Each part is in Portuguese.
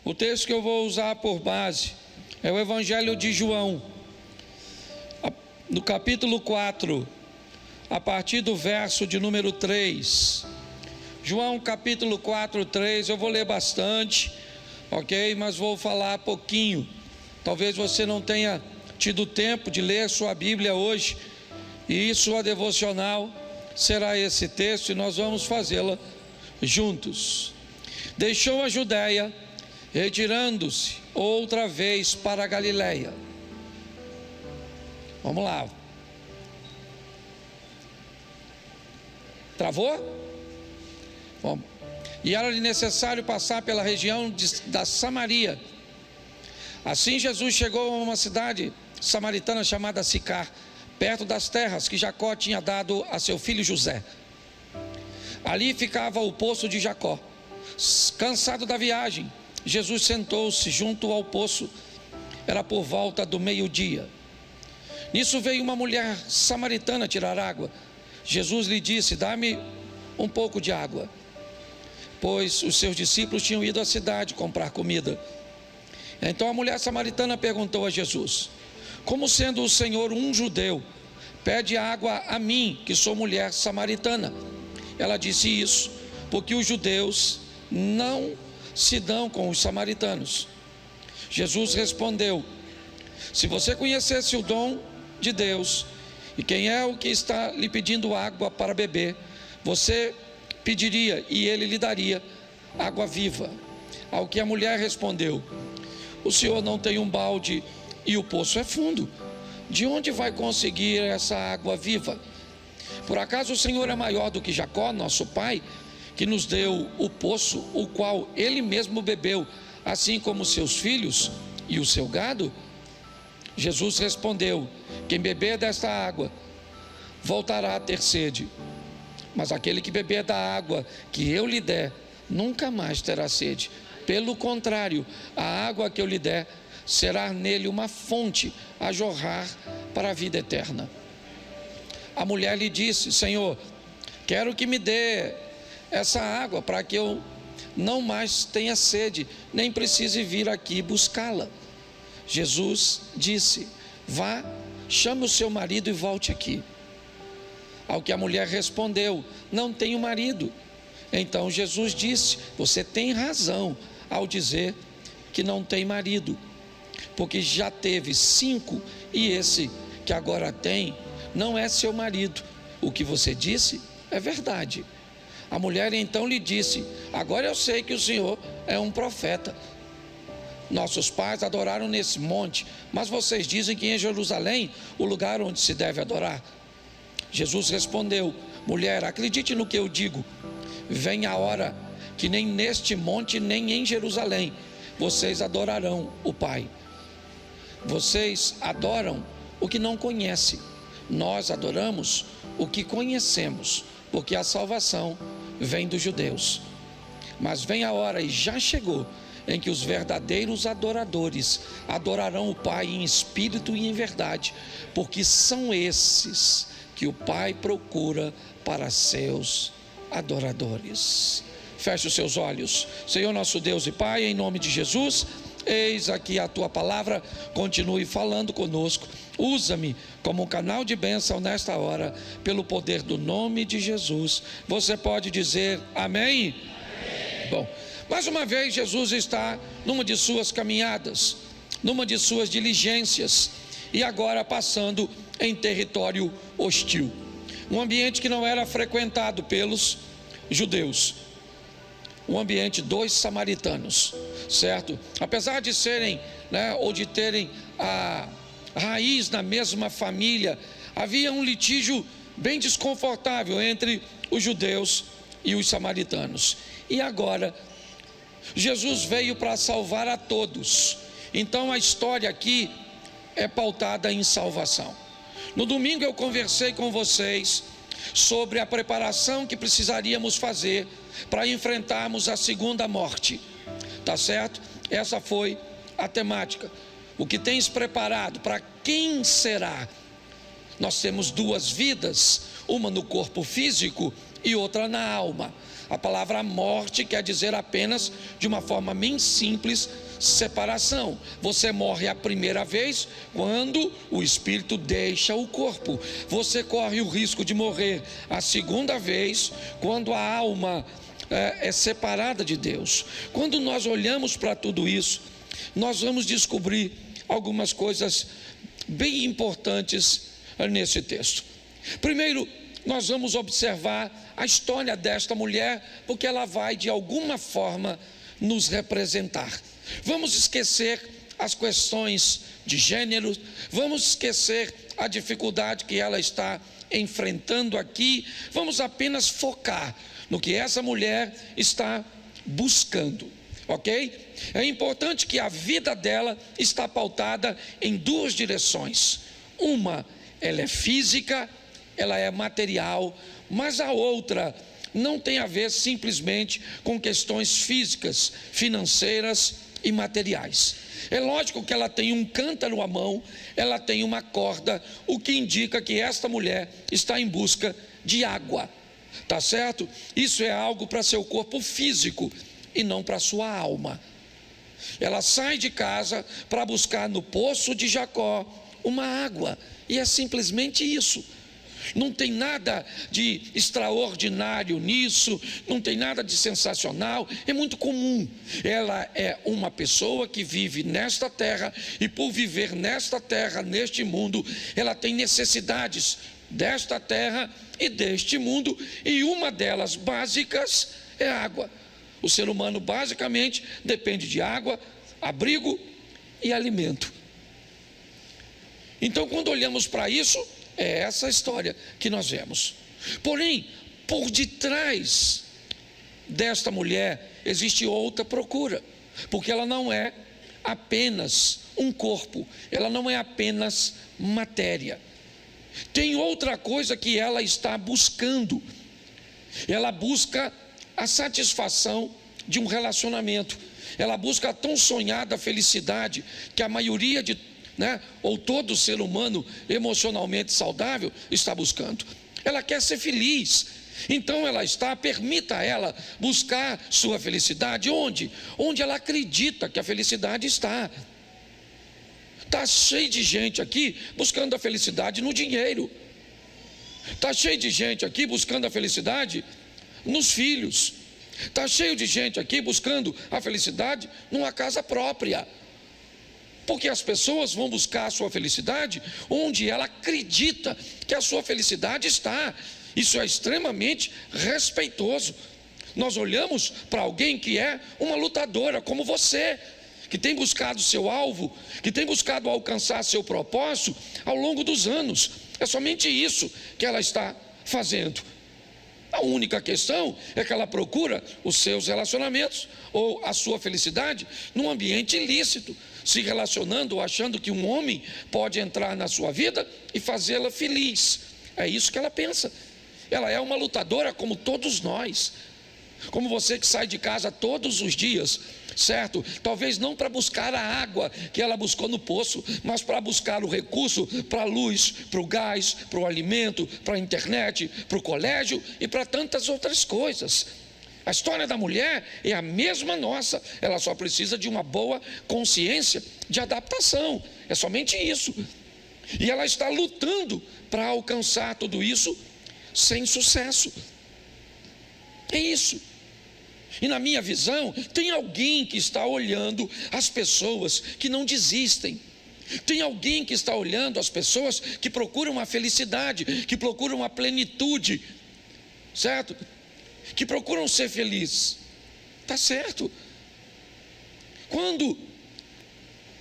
O texto que eu vou usar por base é o Evangelho de João, no capítulo 4, a partir do verso de número 3. João capítulo 4, 3, eu vou ler bastante, ok? Mas vou falar pouquinho. Talvez você não tenha tido tempo de ler sua Bíblia hoje, e sua devocional será esse texto, e nós vamos fazê-la juntos. Deixou a Judéia, retirando-se outra vez para a Galiléia. Vamos lá. Travou? Bom, e era necessário passar pela região da Samaria. Assim Jesus chegou a uma cidade samaritana chamada Sicar, perto das terras que Jacó tinha dado a seu filho José. Ali ficava o poço de Jacó. Cansado da viagem, Jesus sentou-se junto ao poço. Era por volta do meio-dia. Nisso veio uma mulher samaritana tirar água. Jesus lhe disse: dá-me um pouco de água, pois os seus discípulos tinham ido à cidade comprar comida. Então a mulher samaritana perguntou a Jesus: como sendo o Senhor um judeu, pede água a mim, que sou mulher samaritana? Ela disse isso porque os judeus não se dão com os samaritanos. Jesus respondeu: se você conhecesse o dom de Deus e quem é o que está lhe pedindo água para beber, você pediria e ele lhe daria água viva. Ao que a mulher respondeu: o senhor não tem um balde e o poço é fundo. De onde vai conseguir essa água viva? Por acaso o Senhor é maior do que Jacó, nosso pai, que nos deu o poço, o qual ele mesmo bebeu, assim como seus filhos e o seu gado? Jesus respondeu: quem beber desta água voltará a ter sede, mas aquele que beber da água que eu lhe der nunca mais terá sede. Pelo contrário, a água que eu lhe der será nele uma fonte a jorrar para a vida eterna. A mulher lhe disse: Senhor, quero que me dê essa água para que eu não mais tenha sede, nem precise vir aqui buscá-la. Jesus disse: vá, chame o seu marido e volte aqui. Ao que a mulher respondeu: não tenho marido. Então Jesus disse: você tem razão ao dizer que não tem marido, porque já teve 5 e esse que agora tem não é seu marido. O que você disse é verdade. A mulher então lhe disse: agora eu sei que o Senhor é um profeta. Nossos pais adoraram nesse monte, mas vocês dizem que em Jerusalém o lugar onde se deve adorar. Jesus respondeu: mulher, acredite no que eu digo. Vem a hora que nem neste monte nem em Jerusalém vocês adorarão o Pai. Vocês adoram o que não conhecem. Nós adoramos o que conhecemos, porque a salvação vem dos judeus. Mas vem a hora, e já chegou, em que os verdadeiros adoradores adorarão o Pai em espírito e em verdade, porque são esses que o Pai procura para seus adoradores. Feche os seus olhos. Senhor nosso Deus e Pai, em nome de Jesus, eis aqui a Tua palavra, continue falando conosco. Usa-me como um canal de bênção nesta hora, pelo poder do nome de Jesus. Você pode dizer amém? Amém. Bom, mais uma vez Jesus está numa de suas caminhadas, numa de suas diligências, e agora passando em território hostil, um ambiente que não era frequentado pelos judeus, um ambiente dos samaritanos, certo? Apesar de serem, ou de terem a raiz na mesma família, havia um litígio bem desconfortável entre os judeus e os samaritanos. E agora Jesus veio para salvar a todos. Então a história aqui é pautada em salvação. No domingo eu conversei com vocês sobre a preparação que precisaríamos fazer para enfrentarmos a segunda morte, tá certo? Essa foi a temática. O que tens preparado? Para quem será? Nós temos 2 vidas, uma no corpo físico e outra na alma, A palavra morte quer dizer apenas, de uma forma bem simples, separação. Você morre a primeira vez quando o espírito deixa o corpo. Você corre o risco de morrer a segunda vez quando a alma é separada de Deus. Quando nós olhamos para tudo isso, nós vamos descobrir algumas coisas bem importantes nesse texto. Primeiro, nós vamos observar a história desta mulher, porque ela vai de alguma forma nos representar. Vamos esquecer as questões de gênero, vamos esquecer a dificuldade que ela está enfrentando aqui, vamos apenas focar no que essa mulher está buscando, ok? É importante que a vida dela está pautada em duas direções. Uma, ela é física, ela é material, mas a outra não tem a ver simplesmente com questões físicas, financeiras e materiais. É lógico que ela tem um cântaro à mão, ela tem uma corda, o que indica que esta mulher está em busca de água, tá certo? Isso é algo para seu corpo físico e não para sua alma. Ela sai de casa para buscar no poço de Jacó uma água, e é simplesmente isso. Não tem nada de extraordinário nisso, não tem nada de sensacional, é muito comum. Ela é uma pessoa que vive nesta terra, e por viver nesta terra, neste mundo, ela tem necessidades desta terra e deste mundo, e uma delas básicas é água. O ser humano basicamente depende de água, abrigo e alimento. Então, quando olhamos para isso, é essa história que nós vemos. Porém, por detrás desta mulher existe outra procura, porque ela não é apenas um corpo, ela não é apenas matéria. Tem outra coisa que ela está buscando. Ela busca a satisfação de um relacionamento. Ela busca a tão sonhada felicidade que a maioria ou todo ser humano emocionalmente saudável está buscando. Ela quer ser feliz. Então permita a ela buscar sua felicidade onde? Onde ela acredita que a felicidade está. Está cheio de gente aqui buscando a felicidade no dinheiro. Está cheio de gente aqui buscando a felicidade nos filhos. Está cheio de gente aqui buscando a felicidade numa casa própria. Porque as pessoas vão buscar a sua felicidade onde ela acredita que a sua felicidade está. Isso é extremamente respeitoso. Nós olhamos para alguém que é uma lutadora como você, que tem buscado seu alvo, que tem buscado alcançar seu propósito ao longo dos anos. É somente isso que ela está fazendo. A única questão é que ela procura os seus relacionamentos ou a sua felicidade num ambiente ilícito, se relacionando ou achando que um homem pode entrar na sua vida e fazê-la feliz. É isso que ela pensa. Ela é uma lutadora como todos nós, como você que sai de casa todos os dias, certo? Talvez não para buscar a água que ela buscou no poço, mas para buscar o recurso para a luz, para o gás, para o alimento, para a internet, para o colégio e para tantas outras coisas. A história da mulher é a mesma nossa, ela só precisa de uma boa consciência de adaptação, é somente isso. E ela está lutando para alcançar tudo isso sem sucesso. É isso. E na minha visão, tem alguém que está olhando as pessoas que não desistem. Tem alguém que está olhando as pessoas que procuram a felicidade, que procuram a plenitude, certo? Que procuram ser felizes. Está certo. Quando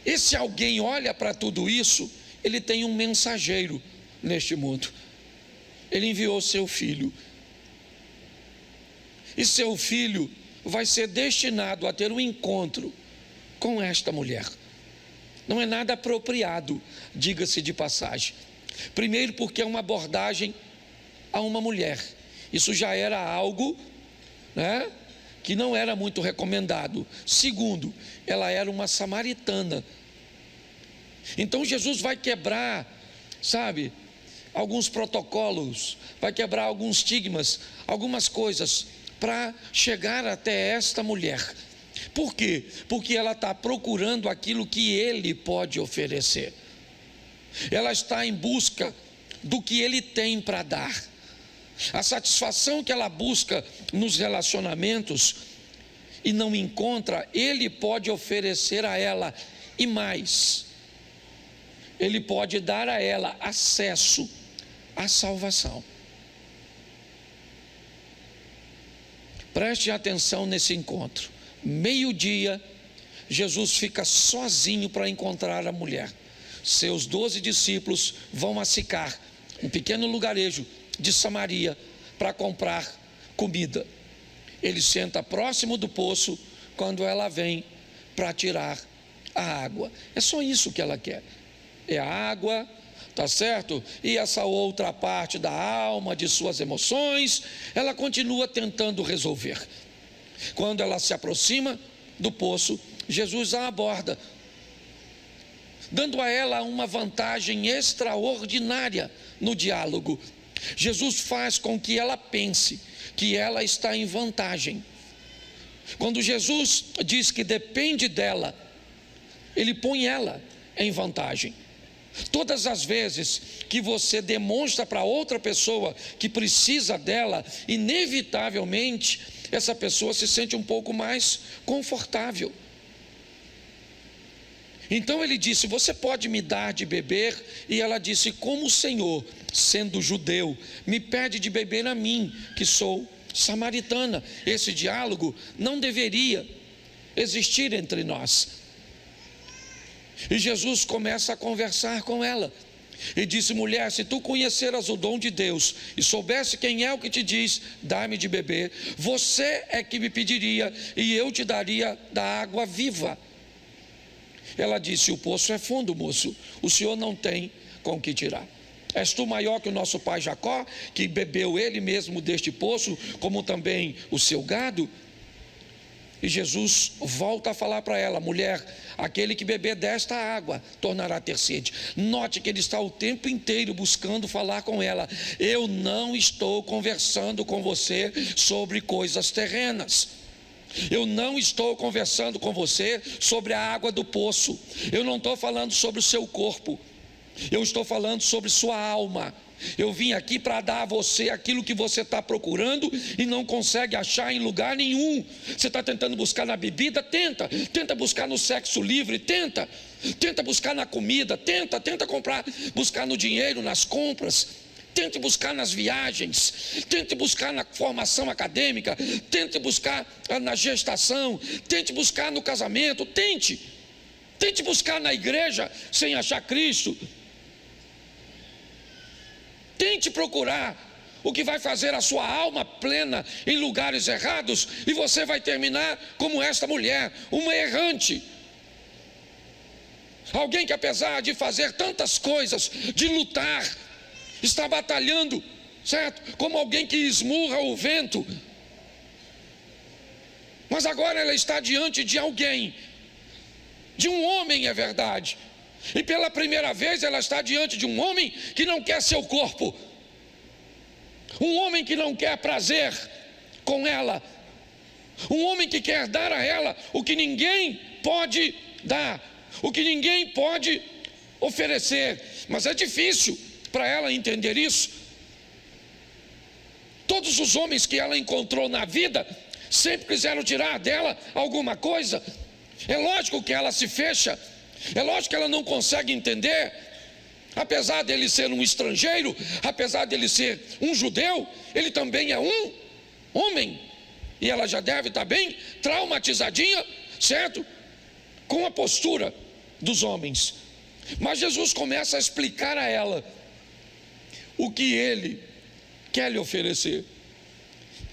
esse alguém olha para tudo isso, ele tem um mensageiro neste mundo. Ele enviou seu filho. E seu filho vai ser destinado a ter um encontro com esta mulher. Não é nada apropriado, diga-se de passagem. Primeiro, porque é uma abordagem a uma mulher. Isso já era algo, que não era muito recomendado. Segundo, ela era uma samaritana. Então Jesus vai quebrar, alguns protocolos, vai quebrar alguns estigmas, algumas coisas para chegar até esta mulher. Por quê? Porque ela está procurando aquilo que ele pode oferecer. Ela está em busca do que ele tem para dar. A satisfação que ela busca nos relacionamentos e não encontra, ele pode oferecer a ela. E mais, ele pode dar a ela acesso à salvação. Preste atenção nesse encontro. Meio-dia, Jesus fica sozinho para encontrar a mulher. Seus 12 discípulos vão a Sicar, um pequeno lugarejo de Samaria, para comprar comida. Ele senta próximo do poço quando ela vem para tirar a água. É só isso que ela quer. É a água, tá certo? E essa outra parte da alma, de suas emoções, ela continua tentando resolver. Quando ela se aproxima do poço, Jesus a aborda, dando a ela uma vantagem extraordinária no diálogo. Jesus faz com que ela pense que ela está em vantagem. Quando Jesus diz que depende dela, ele põe ela em vantagem. Todas as vezes que você demonstra para outra pessoa que precisa dela, inevitavelmente essa pessoa se sente um pouco mais confortável. Então ele disse: você pode me dar de beber? E ela disse: como o Senhor, sendo judeu, me pede de beber a mim, que sou samaritana? Esse diálogo não deveria existir entre nós. E Jesus começa a conversar com ela e disse: mulher, se tu conheceras o dom de Deus e soubesse quem é o que te diz, dá-me de beber, você é que me pediria e eu te daria da água viva. Ela disse: o poço é fundo, moço, o senhor não tem com que tirar. És tu maior que o nosso pai Jacó, que bebeu ele mesmo deste poço, como também o seu gado? E Jesus volta a falar para ela: mulher, aquele que beber desta água tornará a ter sede. Note que ele está o tempo inteiro buscando falar com ela. Eu não estou conversando com você sobre coisas terrenas. Eu não estou conversando com você sobre a água do poço. Eu não estou falando sobre o seu corpo. Eu estou falando sobre sua alma. Eu vim aqui para dar a você aquilo que você está procurando e não consegue achar em lugar nenhum. Você está tentando buscar na bebida? Tenta buscar no sexo livre, tenta buscar na comida, tenta buscar no dinheiro, nas compras, tente buscar nas viagens, tente buscar na formação acadêmica, tente buscar na gestação, tente buscar no casamento, tente buscar na igreja sem achar Cristo. Tente procurar o que vai fazer a sua alma plena em lugares errados, e você vai terminar como esta mulher, uma errante. Alguém que, apesar de fazer tantas coisas, de lutar, está batalhando, certo? Como alguém que esmurra o vento. Mas agora ela está diante de alguém, de um homem, é verdade. E pela primeira vez ela está diante de um homem que não quer seu corpo, um homem que não quer prazer com ela, um homem que quer dar a ela o que ninguém pode dar, o que ninguém pode oferecer. Mas é difícil para ela entender isso. Todos os homens que ela encontrou na vida sempre quiseram tirar dela alguma coisa. É lógico que ela se fecha. É lógico que ela não consegue entender. Apesar dele ser um estrangeiro, apesar dele ser um judeu, ele também é um homem. E ela já deve estar bem traumatizadinha, certo? Com a postura dos homens. Mas Jesus começa a explicar a ela o que ele quer lhe oferecer.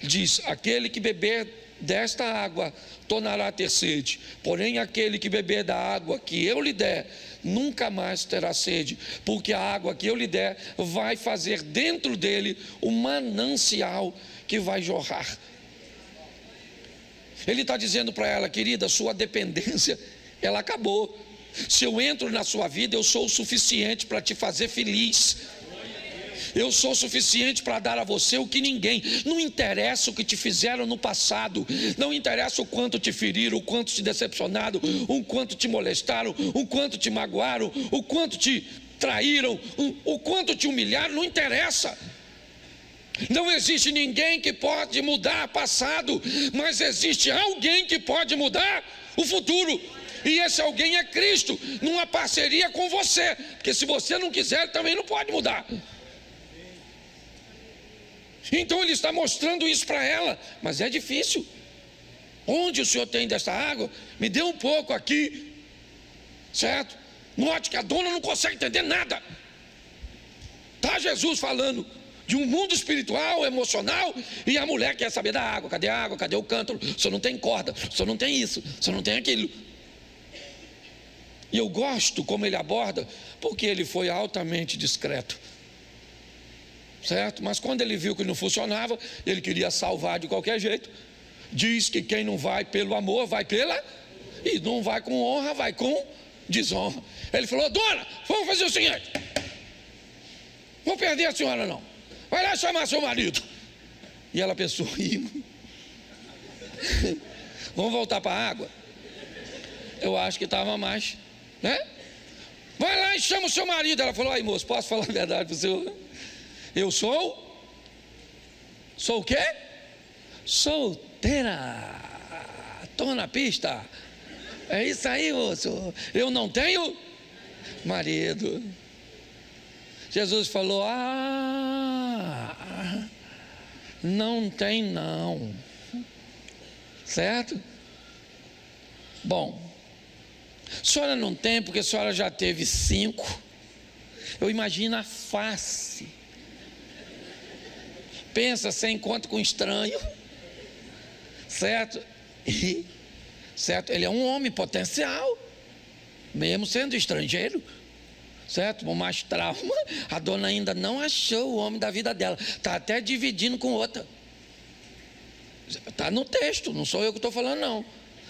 Diz: aquele que beber desta água tornará a ter sede, porém aquele que beber da água que eu lhe der nunca mais terá sede, porque a água que eu lhe der vai fazer dentro dele um manancial que vai jorrar. Ele está dizendo para ela: querida, sua dependência, ela acabou. Se eu entro na sua vida, eu sou o suficiente para te fazer feliz. Eu sou suficiente para dar a você o que ninguém. Não interessa o que te fizeram no passado, não interessa o quanto te feriram, o quanto te decepcionaram, o quanto te molestaram, o quanto te magoaram, o quanto te traíram, o quanto te humilharam, não interessa. Não existe ninguém que pode mudar o passado, mas existe alguém que pode mudar o futuro. E esse alguém é Cristo, numa parceria com você, porque se você não quiser, ele também não pode mudar. Então ele está mostrando isso para ela, mas é difícil. Onde o senhor tem desta água? Me dê um pouco aqui, certo? Note que a dona não consegue entender nada. Está Jesus falando de um mundo espiritual, emocional, e a mulher quer saber da água. Cadê a água? Cadê o cântaro? O senhor não tem corda, o senhor não tem isso, o senhor não tem aquilo. E eu gosto como ele aborda, porque ele foi altamente discreto, certo? Mas quando ele viu que não funcionava, ele queria salvar de qualquer jeito. Diz que quem não vai pelo amor, vai pela... E não vai com honra, vai com desonra. Ele falou: dona, vamos fazer o seguinte, não vou perder a senhora não, vai lá chamar seu marido. E ela pensou: vamos voltar para a água. Eu acho que estava mais, né? Vai lá e chama o seu marido. Ela falou: ai moço, posso falar a verdade para o senhor? Eu sou o quê? Solteira. Estou na pista. É isso aí, moço. Eu não tenho marido. Jesus falou: não tem não. Certo? Bom, a senhora não tem porque a senhora já teve 5. Eu imagino a face. Pensa, você encontra com um estranho, certo? Certo? Ele é um homem potencial, mesmo sendo estrangeiro, certo? Com mais trauma, a dona ainda não achou o homem da vida dela, está até dividindo com outra. Está no texto, não sou eu que estou falando não,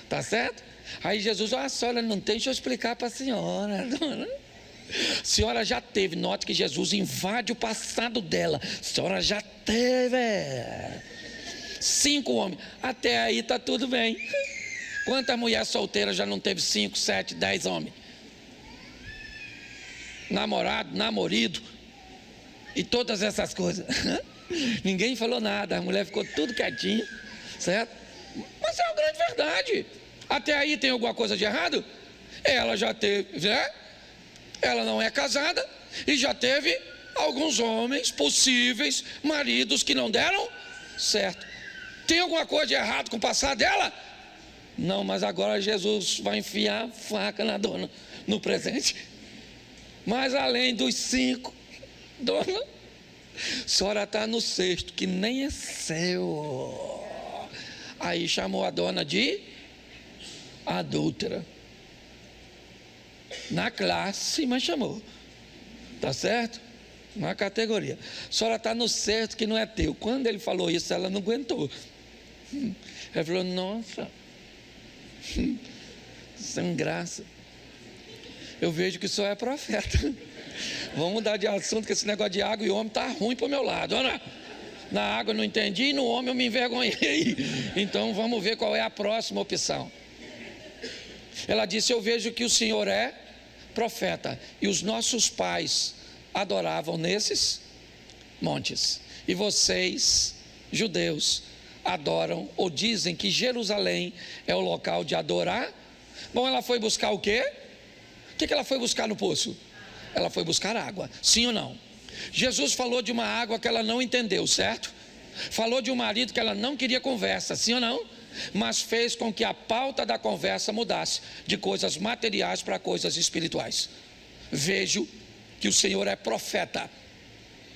tá certo? Aí Jesus: a senhora não tem, deixa eu explicar para a senhora, dona. A senhora já teve, note que Jesus invade o passado dela. A senhora já teve 5 homens, até aí está tudo bem. Quantas mulheres solteiras já não teve 5, 7, 10 homens? Namorado, namorido e todas essas coisas. Ninguém falou nada, a mulher ficou tudo quietinha, certo? Mas é uma grande verdade. Até aí tem alguma coisa de errado? Ela já teve, né? Ela não é casada e já teve alguns homens possíveis maridos que não deram certo. Tem alguma coisa de errado com o passado dela? Não, mas agora Jesus vai enfiar a faca na dona no presente. Mas além dos 5, dona, a senhora está no 6º, que nem é seu. Aí chamou a dona de adúltera. Na classe, mas chamou. Tá certo? Na categoria. A senhora está no 6º, que não é teu. Quando ele falou isso, ela não aguentou. Ela falou: nossa, sem graça. Eu vejo que o senhor é profeta. Vamos mudar de assunto, que esse negócio de água e homem está ruim para o meu lado. Olha, na água eu não entendi e no homem eu me envergonhei. Então vamos ver qual é a próxima opção. Ela disse: eu vejo que o senhor é profeta, e os nossos pais adoravam nesses montes, e vocês, judeus, adoram ou dizem que Jerusalém é o local de adorar. Bom, ela foi buscar o quê? O que ela foi buscar no poço? Ela foi buscar água, sim ou não? Jesus falou de uma água que ela não entendeu, certo? Falou de um marido que ela não queria conversa, sim ou não? Mas fez com que a pauta da conversa mudasse de coisas materiais para coisas espirituais. Vejo que o Senhor é profeta.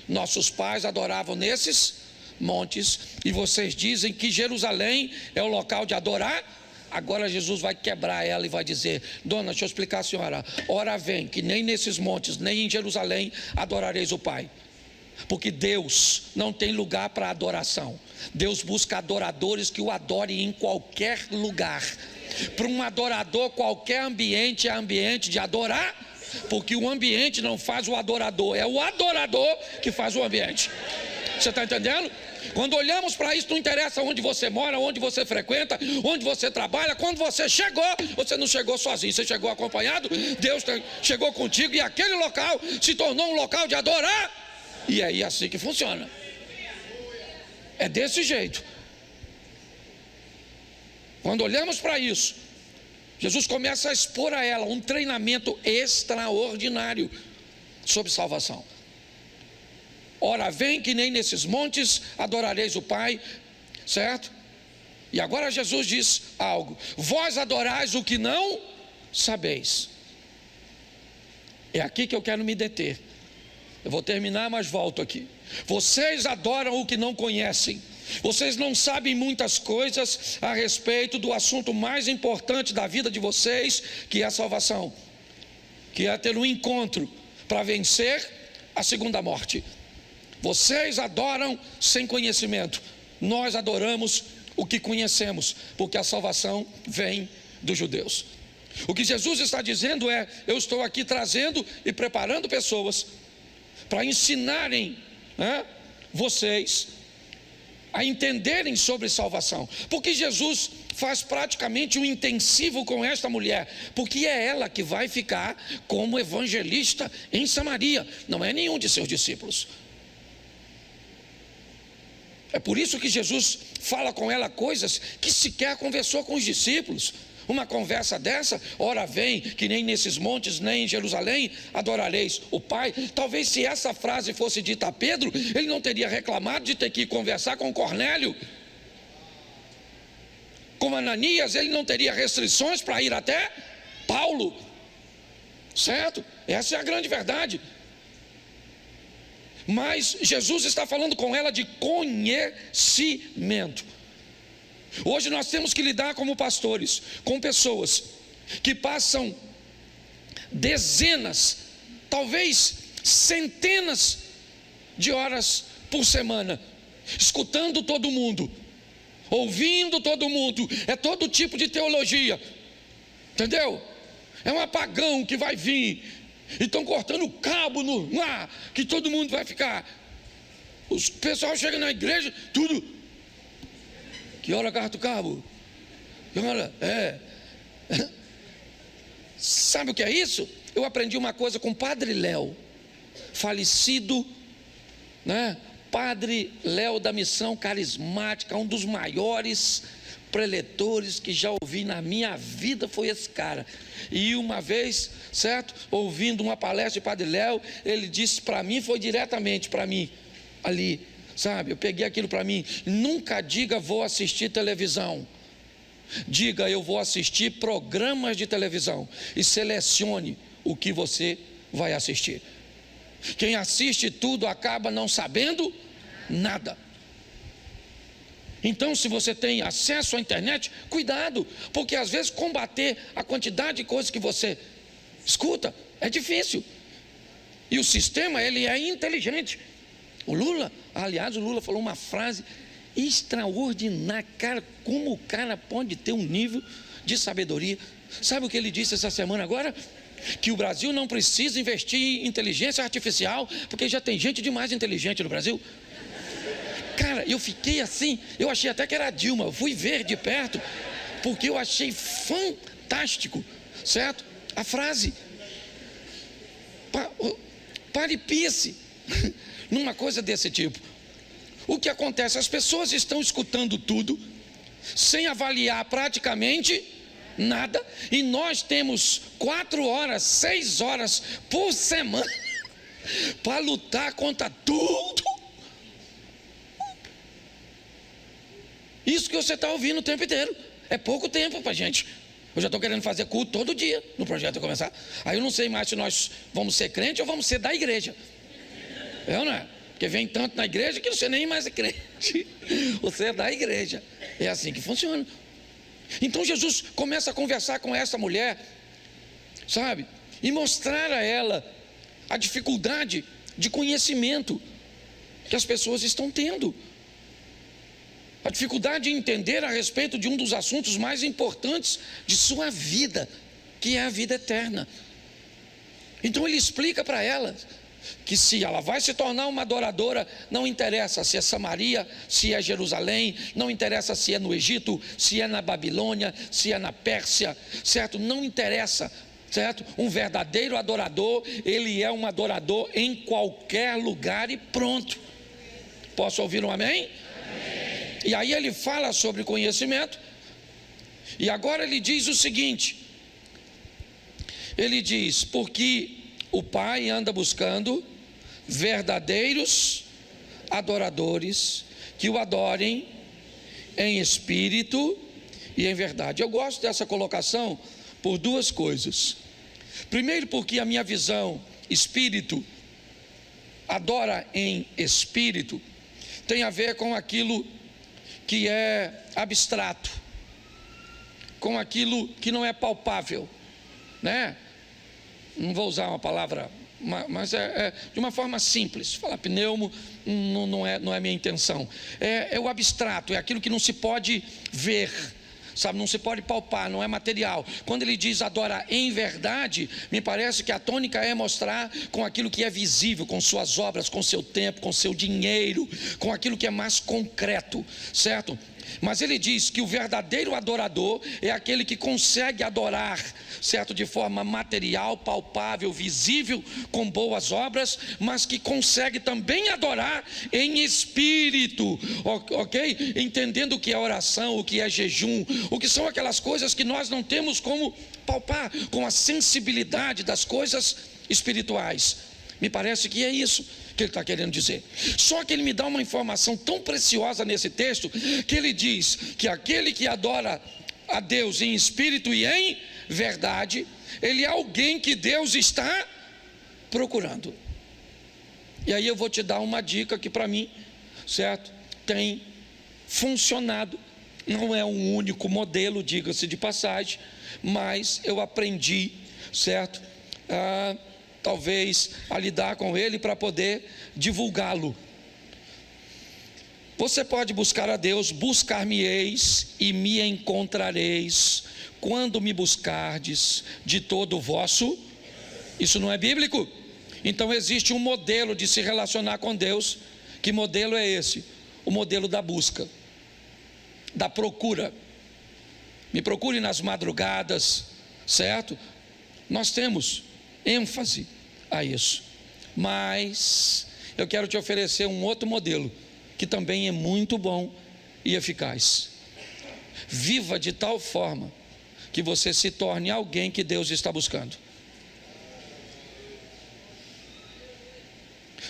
Nossos pais adoravam nesses montes, e vocês dizem que Jerusalém é o local de adorar. Agora Jesus vai quebrar ela e vai dizer: dona, deixa eu explicar a senhora. Ora vem, que nem nesses montes, nem em Jerusalém adorareis o Pai. Porque Deus não tem lugar para adoração. Deus busca adoradores que o adorem em qualquer lugar. Para um adorador, qualquer ambiente é ambiente de adorar. porque o ambiente não faz o adorador, é o adorador que faz o ambiente. Você está entendendo? Quando olhamos para isso, não interessa onde você mora, onde você frequenta, onde você trabalha. Quando você chegou, você não chegou sozinho, você chegou acompanhado. Deus chegou contigo e aquele local se tornou um local de adorar. E é assim que funciona. É desse jeito. Quando olhamos para isso, Jesus começa a expor a ela um treinamento extraordinário sobre salvação. Ora, vem que nem nesses montes adorareis o Pai, certo? E agora Jesus diz algo: vós adorais o que não sabeis. É aqui que eu quero me deter. Eu vou terminar, mas volto aqui. Vocês adoram o que não conhecem. Vocês não sabem muitas coisas a respeito do assunto mais importante da vida de vocês, que é a salvação, que é ter um encontro para vencer a segunda morte. Vocês adoram sem conhecimento. Nós adoramos o que conhecemos, porque a salvação vem dos judeus. O que Jesus está dizendo é: eu estou aqui trazendo e preparando pessoas para ensinarem vocês a entenderem sobre salvação. Porque Jesus faz praticamente um intensivo com esta mulher, porque é ela que vai ficar como evangelista em Samaria, não é nenhum de seus discípulos. É por isso que Jesus fala com ela coisas que sequer conversou com os discípulos. Uma conversa dessa: ora vem que nem nesses montes, nem em Jerusalém adorareis o Pai. Talvez se essa frase fosse dita a Pedro, ele não teria reclamado de ter que ir conversar com Cornélio. Com Ananias, ele não teria restrições para ir até Paulo, certo? Essa é a grande verdade. Mas Jesus está falando com ela de conhecimento. Hoje nós temos que lidar como pastores com pessoas que passam dezenas, talvez centenas de horas por semana, escutando todo mundo, ouvindo todo mundo. É todo tipo de teologia, entendeu? É um apagão que vai vir. E estão cortando o cabo no ar, que todo mundo vai ficar. O pessoal chega na igreja, tudo. Que hora corta o cabo? Que hora? Sabe o que é isso? Eu aprendi uma coisa com o Padre Léo, falecido, Padre Léo da Missão Carismática, um dos maiores preletores que já ouvi na minha vida foi esse cara. E uma vez, certo, ouvindo uma palestra de Padre Léo, ele disse para mim, foi diretamente para mim ali, sabe, eu peguei aquilo para mim: nunca diga vou assistir televisão, diga eu vou assistir programas de televisão, e selecione o que você vai assistir. Quem assiste tudo acaba não sabendo nada. Então, se você tem acesso à internet, cuidado, porque às vezes combater a quantidade de coisas que você escuta é difícil. E o sistema, ele é inteligente. O Lula falou uma frase extraordinária. Cara, como o cara pode ter um nível de sabedoria? Sabe o que ele disse essa semana agora? Que o Brasil não precisa investir em inteligência artificial, porque já tem gente demais inteligente no Brasil. Cara, eu fiquei assim, eu achei até que era a Dilma. Eu fui ver de perto, porque eu achei fantástico, certo? A frase. Pare e pense numa coisa desse tipo. O que acontece? As pessoas estão escutando tudo, sem avaliar praticamente nada, e nós temos 4 horas, 6 horas por semana para lutar contra tudo isso que você está ouvindo o tempo inteiro. É pouco tempo para a gente. Eu já estou querendo fazer culto todo dia no projeto começar. Aí eu não sei mais se nós vamos ser crente ou vamos ser da igreja. Não é? Porque vem tanto na igreja que você nem mais é crente. Você é da igreja. É assim que funciona. Então Jesus começa a conversar com essa mulher, sabe? E mostrar a ela a dificuldade de conhecimento que as pessoas estão tendo. A dificuldade de entender a respeito de um dos assuntos mais importantes de sua vida, que é a vida eterna. Então ele explica para ela que se ela vai se tornar uma adoradora, não interessa se é Samaria, se é Jerusalém, não interessa se é no Egito, se é na Babilônia, se é na Pérsia, certo? Não interessa, certo? Um verdadeiro adorador, ele é um adorador em qualquer lugar e pronto. Posso ouvir um amém? Amém. E aí ele fala sobre conhecimento, e agora ele diz o seguinte, ele diz, porque o Pai anda buscando verdadeiros adoradores que o adorem em espírito e em verdade. Eu gosto dessa colocação por duas coisas. Primeiro, porque a minha visão espírito, adora em espírito, tem a ver com aquilo que é abstrato, com aquilo que não é palpável, né? Não vou usar uma palavra, mas é de uma forma simples. Falar pneumo não é minha intenção. É o abstrato, é aquilo que não se pode ver, sabe? Não se pode palpar, não é material. Quando ele diz adora em verdade, me parece que a tônica é mostrar com aquilo que é visível, com suas obras, com seu tempo, com seu dinheiro, com aquilo que é mais concreto, certo? Mas ele diz que o verdadeiro adorador é aquele que consegue adorar, certo, de forma material, palpável, visível, com boas obras, mas que consegue também adorar em espírito, ok? Entendendo o que é oração, o que é jejum, o que são aquelas coisas que nós não temos como palpar, com a sensibilidade das coisas espirituais. Me parece que é isso que ele está querendo dizer. Só que ele me dá uma informação tão preciosa nesse texto, que ele diz que aquele que adora a Deus em espírito e em verdade, ele é alguém que Deus está procurando. E aí eu vou te dar uma dica que para mim, certo, tem funcionado. Não é um único modelo, diga-se de passagem, mas eu aprendi, certo, talvez a lidar com ele para poder divulgá-lo. Você pode buscar a Deus, buscar-me-eis e me encontrareis, quando me buscardes de todo o vosso. Isso não é bíblico? Então existe um modelo de se relacionar com Deus. Que modelo é esse? O modelo da busca, da procura. Me procure nas madrugadas, certo? Nós temos ênfase a isso, mas eu quero te oferecer um outro modelo que também é muito bom e eficaz. Viva de tal forma que você se torne alguém que Deus está buscando.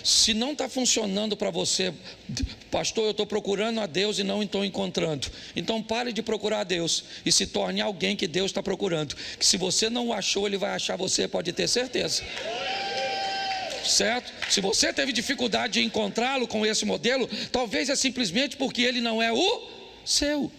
Se não está funcionando para você, pastor, eu estou procurando a Deus e não estou encontrando, então pare de procurar a Deus e se torne alguém que Deus está procurando, que se você não o achou, Ele vai achar você, pode ter certeza, certo? Se você teve dificuldade de encontrá-lo com esse modelo, talvez é simplesmente porque ele não é o seu.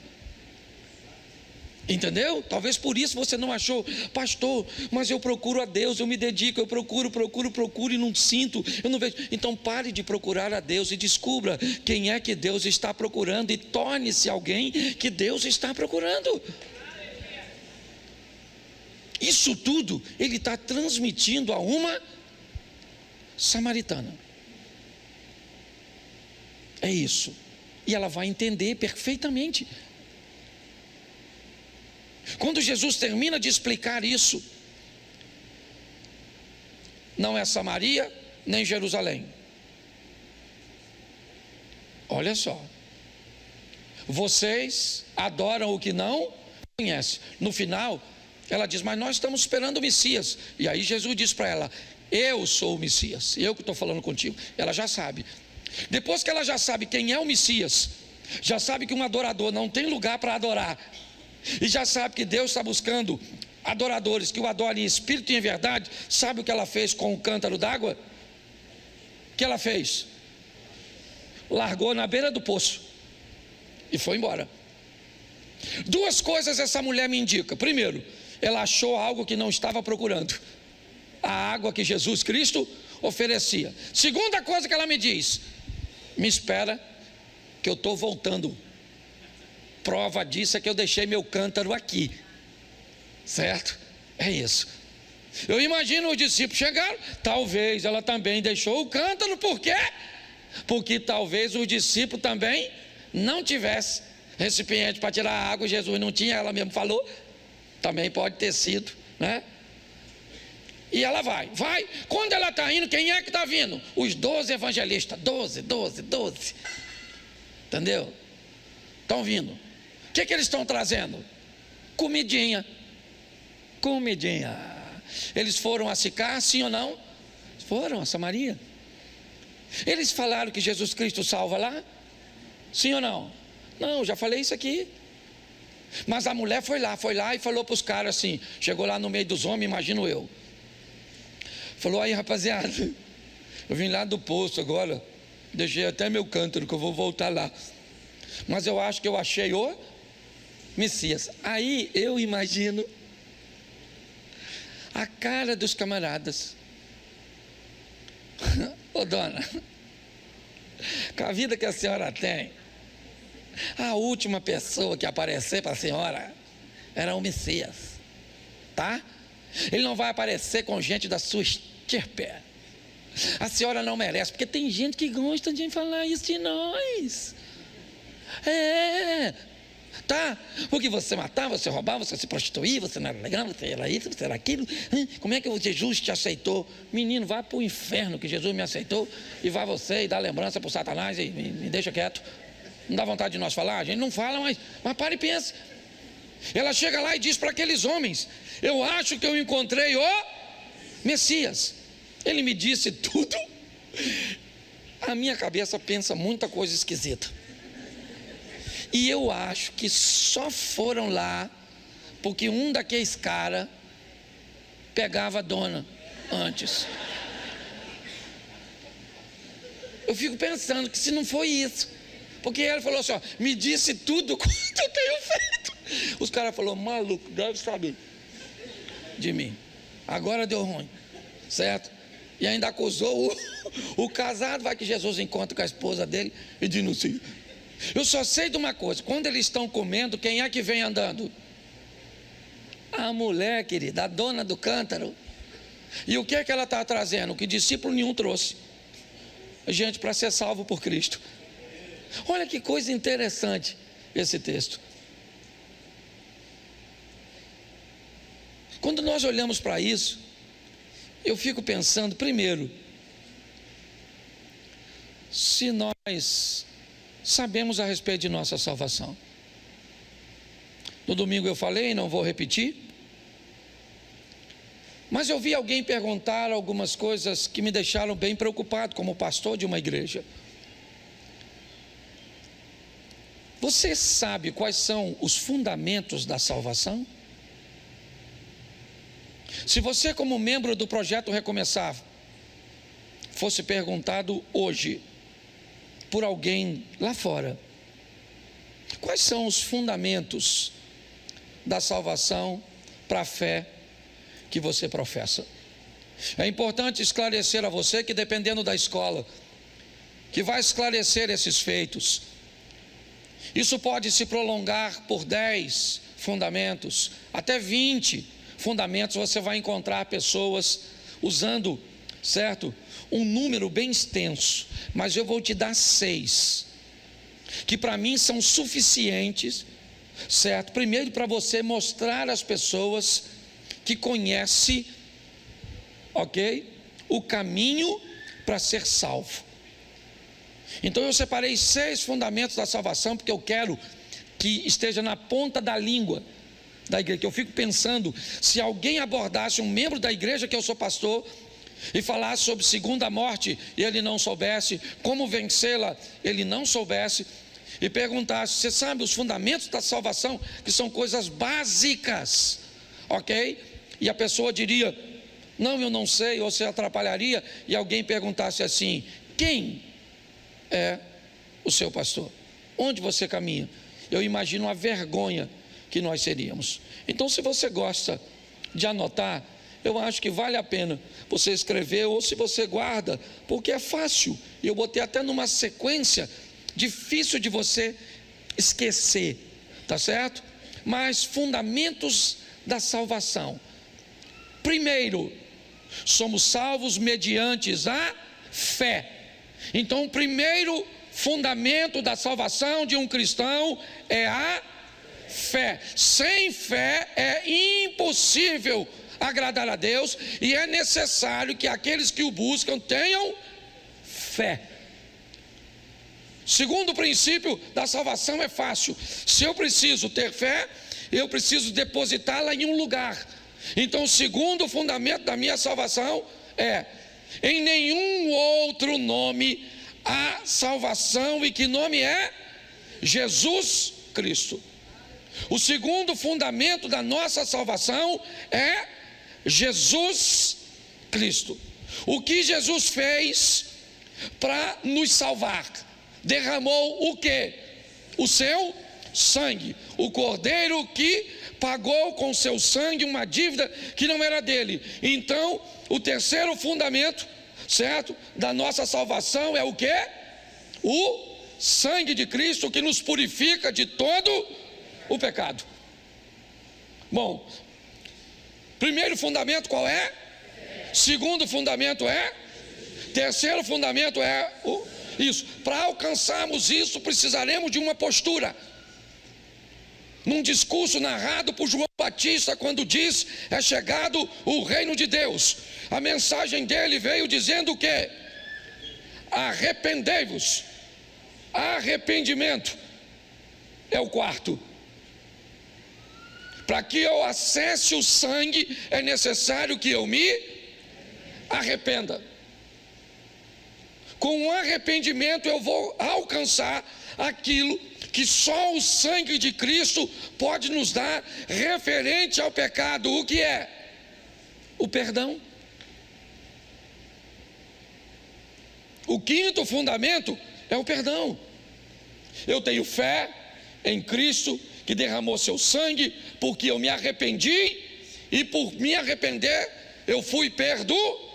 Entendeu? Talvez por isso você não achou, pastor, mas eu procuro a Deus, eu me dedico, eu procuro e não sinto, eu não vejo. Então pare de procurar a Deus e descubra quem é que Deus está procurando e torne-se alguém que Deus está procurando. Isso tudo ele está transmitindo a uma samaritana. É isso. E ela vai entender perfeitamente. Quando Jesus termina de explicar isso, não é Samaria nem Jerusalém. Olha só, vocês adoram o que não conhecem. No final, ela diz, mas nós estamos esperando o Messias. E aí Jesus diz para ela, eu sou o Messias, eu que estou falando contigo. Ela já sabe. Depois que ela já sabe quem é o Messias, já sabe que um adorador não tem lugar para adorar, e já sabe que Deus está buscando adoradores que o adorem em espírito e em verdade, sabe o que ela fez com o cântaro d'água? O que ela fez? Largou na beira do poço e foi embora. Duas coisas essa mulher me indica. Primeiro, ela achou algo que não estava procurando, a água que Jesus Cristo oferecia. Segunda coisa que ela me diz, me espera que eu estou voltando. Prova disso é que eu deixei meu cântaro aqui, certo? É isso. Eu imagino os discípulos chegaram, talvez ela também deixou o cântaro, por quê? Porque talvez os discípulos também não tivessem recipiente para tirar a água, Jesus não tinha, ela mesmo falou, também pode ter sido, né? E ela vai, quando ela está indo, quem é que está vindo? Os 12 evangelistas, 12, entendeu? Estão vindo, o que eles estão trazendo? Comidinha, eles foram a Sicar, sim ou não? Foram a Samaria. Eles falaram que Jesus Cristo salva lá? Sim ou não? Não, já falei isso aqui. Mas a mulher foi lá e falou para os caras assim, chegou lá no meio dos homens, imagino eu. Falou, aí rapaziada, eu vim lá do poço agora, deixei até meu cântaro que eu vou voltar lá. Mas eu acho que eu achei o Messias. Aí eu imagino a cara dos camaradas. Ô dona, com a vida que a senhora tem, a última pessoa que aparecer para a senhora era o Messias, tá? Ele não vai aparecer com gente da sua estirpe. A senhora não merece, porque tem gente que gosta de falar isso de nós. Tá? Porque você matava, você roubava, você se prostituía, você não era legal, você era isso, você era aquilo. Como é que Jesus te aceitou? Menino, vá para o inferno que Jesus me aceitou, e vá você e dá lembrança para o Satanás e me deixa quieto. Não dá vontade de nós falar? A gente não fala, mas para e pensa. Ela chega lá e diz para aqueles homens, eu acho que eu encontrei o Messias. Ele me disse tudo. A minha cabeça pensa muita coisa esquisita. E eu acho que só foram lá porque um daqueles caras pegava a dona antes. Eu fico pensando que se não foi isso, porque ela falou assim, ó, me disse tudo quanto eu tenho feito. Os caras falaram, maluco, deve saber de mim. Agora deu ruim, certo? E ainda acusou o casado, vai que Jesus encontra com a esposa dele e denuncia. Eu só sei de uma coisa, quando eles estão comendo, quem é que vem andando? A mulher, querida, a dona do cântaro. E o que é que ela está trazendo? O que discípulo nenhum trouxe. Gente, para ser salvo por Cristo. Olha que coisa interessante esse texto. Quando nós olhamos para isso, eu fico pensando, primeiro, se nós sabemos a respeito de nossa salvação. No domingo eu falei, não vou repetir, mas eu vi alguém perguntar algumas coisas que me deixaram bem preocupado como pastor de uma igreja. Você sabe quais são os fundamentos da salvação? Se você, como membro do Projeto Recomeçar, fosse perguntado hoje por alguém lá fora, quais são os fundamentos da salvação para a fé que você professa? É importante esclarecer a você que, dependendo da escola que vai esclarecer esses feitos, isso pode se prolongar por 10 fundamentos, até 20 fundamentos. Você vai encontrar pessoas usando, certo, um número bem extenso, mas eu vou te dar 6, que para mim são suficientes, certo? Primeiro, para você mostrar às pessoas que conhece, ok? O caminho para ser salvo. Então eu separei 6 fundamentos da salvação, porque eu quero que esteja na ponta da língua da igreja, que eu fico pensando, se alguém abordasse um membro da igreja que eu sou pastor, e falasse sobre segunda morte, e ele não soubesse, como vencê-la, ele não soubesse, e perguntasse, você sabe os fundamentos da salvação, que são coisas básicas, ok? E a pessoa diria, não, eu não sei, ou se atrapalharia, e alguém perguntasse assim, quem é o seu pastor? Onde você caminha? Eu imagino a vergonha que nós seríamos. Então, se você gosta de anotar, eu acho que vale a pena você escrever, ou se você guarda, porque é fácil, eu botei até numa sequência difícil de você esquecer, tá certo? Mas fundamentos da salvação. primeiro, somos salvos mediante a fé. Então, o primeiro fundamento da salvação de um cristão é a fé. Sem fé é impossível agradar a Deus, e é necessário que aqueles que o buscam tenham fé. Segundo princípio da salvação é fácil. Se eu preciso ter fé, eu preciso depositá-la em um lugar. Então, o segundo fundamento da minha salvação é: em nenhum outro nome há salvação. E que nome é? Jesus Cristo. O segundo fundamento da nossa salvação é Jesus Cristo. O que Jesus fez para nos salvar? Derramou o quê? O seu sangue. O cordeiro que pagou com seu sangue uma dívida que não era dele. Então, o terceiro fundamento, certo, da nossa salvação é o quê? O sangue de Cristo, que nos purifica de todo o pecado. Bom, primeiro fundamento qual é? Segundo fundamento é? Terceiro fundamento é isso. Para alcançarmos isso, precisaremos de uma postura. Num discurso narrado por João Batista, quando diz: é chegado o reino de Deus, a mensagem dele veio dizendo o quê? Arrependei-vos. Arrependimento é o quarto. Para que eu acesse o sangue, é necessário que eu me arrependa. Com o arrependimento eu vou alcançar aquilo que só o sangue de Cristo pode nos dar referente ao pecado. O que é? O perdão. O quinto fundamento é o perdão. Eu tenho fé em Cristo, que derramou seu sangue, porque eu me arrependi, e por me arrepender eu fui perdoado.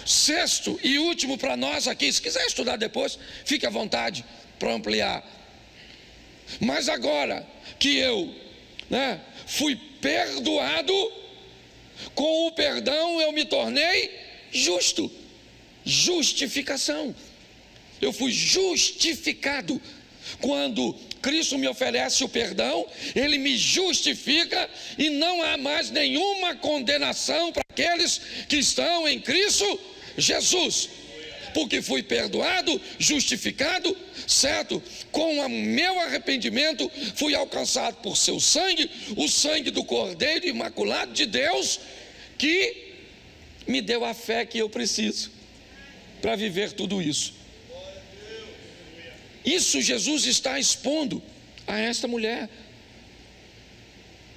Sexto e último para nós aqui, se quiser estudar depois, fique à vontade para ampliar. Mas agora que eu fui perdoado, com o perdão eu me tornei justo. Justificação. Eu fui justificado. Quando Cristo me oferece o perdão, Ele me justifica, e não há mais nenhuma condenação para aqueles que estão em Cristo Jesus, porque fui perdoado, justificado, certo? Com o meu arrependimento, fui alcançado por seu sangue, o sangue do Cordeiro Imaculado de Deus, que me deu a fé que eu preciso para viver tudo isso. Isso Jesus está expondo a esta mulher,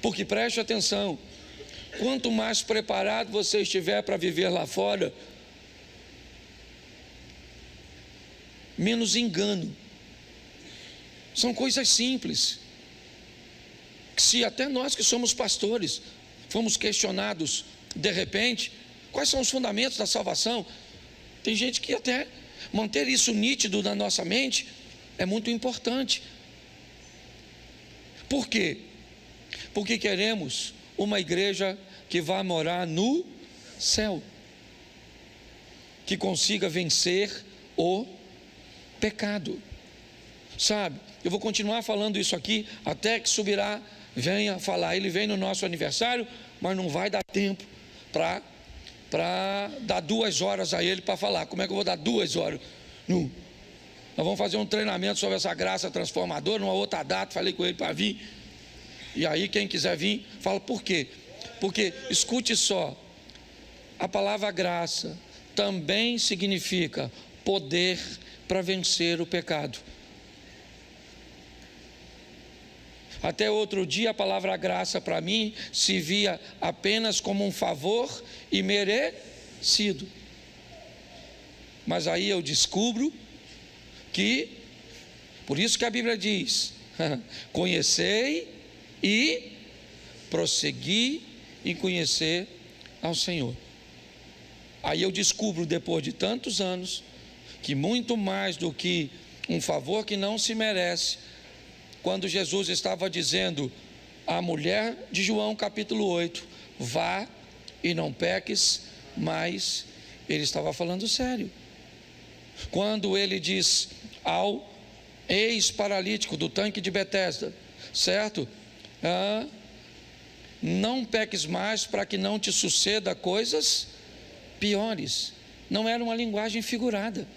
porque preste atenção: quanto mais preparado você estiver para viver lá fora, menos engano. São coisas simples, que se até nós que somos pastores fomos questionados de repente, quais são os fundamentos da salvação? Tem gente que até manter isso nítido na nossa mente é muito importante. Por quê? Porque queremos uma igreja que vá morar no céu, que consiga vencer o pecado. Sabe, eu vou continuar falando isso aqui até que Subirá venha falar. Ele vem no nosso aniversário, mas não vai dar tempo para dar 2 horas a ele para falar. Como é que eu vou dar 2 horas? Não. Nós vamos fazer um treinamento sobre essa graça transformadora numa outra data. Falei com ele para vir. E aí quem quiser vir, fala por quê? Porque, escute só, a palavra graça também significa poder para vencer o pecado. Até outro dia a palavra graça para mim se via apenas como um favor e merecido. Mas aí eu descubro que, por isso que a Bíblia diz: conhecei e prossegui em conhecer ao Senhor. Aí eu descubro, depois de tantos anos, que muito mais do que um favor que não se merece, quando Jesus estava dizendo à mulher de João capítulo 8, vá e não peques mais. Ele estava falando sério. Quando ele diz ao ex-paralítico do tanque de Betesda, certo? Não peques mais para que não te suceda coisas piores. Não era uma linguagem figurada,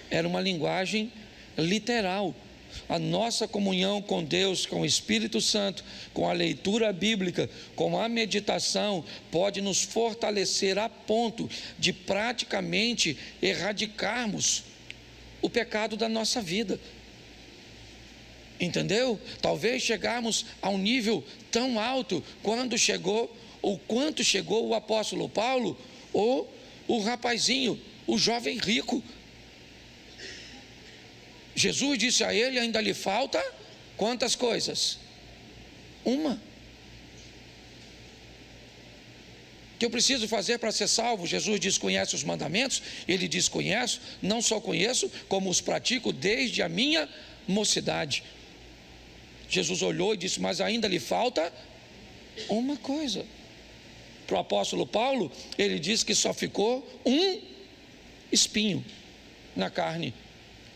era uma linguagem literal. A nossa comunhão com Deus, com o Espírito Santo, com a leitura bíblica, com a meditação, pode nos fortalecer a ponto de praticamente erradicarmos o pecado da nossa vida. Entendeu? Talvez chegarmos a um nível tão alto quanto chegou o apóstolo Paulo ou o rapazinho, o jovem rico. Jesus disse a ele: ainda lhe falta quantas coisas? Uma. O que eu preciso fazer para ser salvo? Jesus diz: conhece os mandamentos? Ele diz: conheço, não só conheço, como os pratico desde a minha mocidade. Jesus olhou e disse: mas ainda lhe falta uma coisa. Para o apóstolo Paulo, ele diz que só ficou um espinho na carne,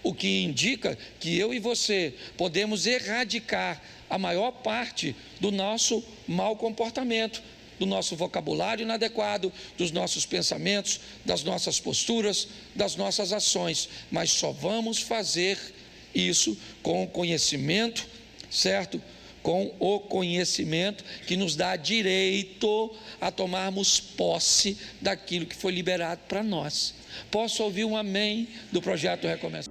o que indica que eu e você podemos erradicar a maior parte do nosso mau comportamento, do nosso vocabulário inadequado, dos nossos pensamentos, das nossas posturas, das nossas ações, mas só vamos fazer isso com o conhecimento, certo? Com o conhecimento que nos dá direito a tomarmos posse daquilo que foi liberado para nós. Posso ouvir um amém do projeto Recomeçar?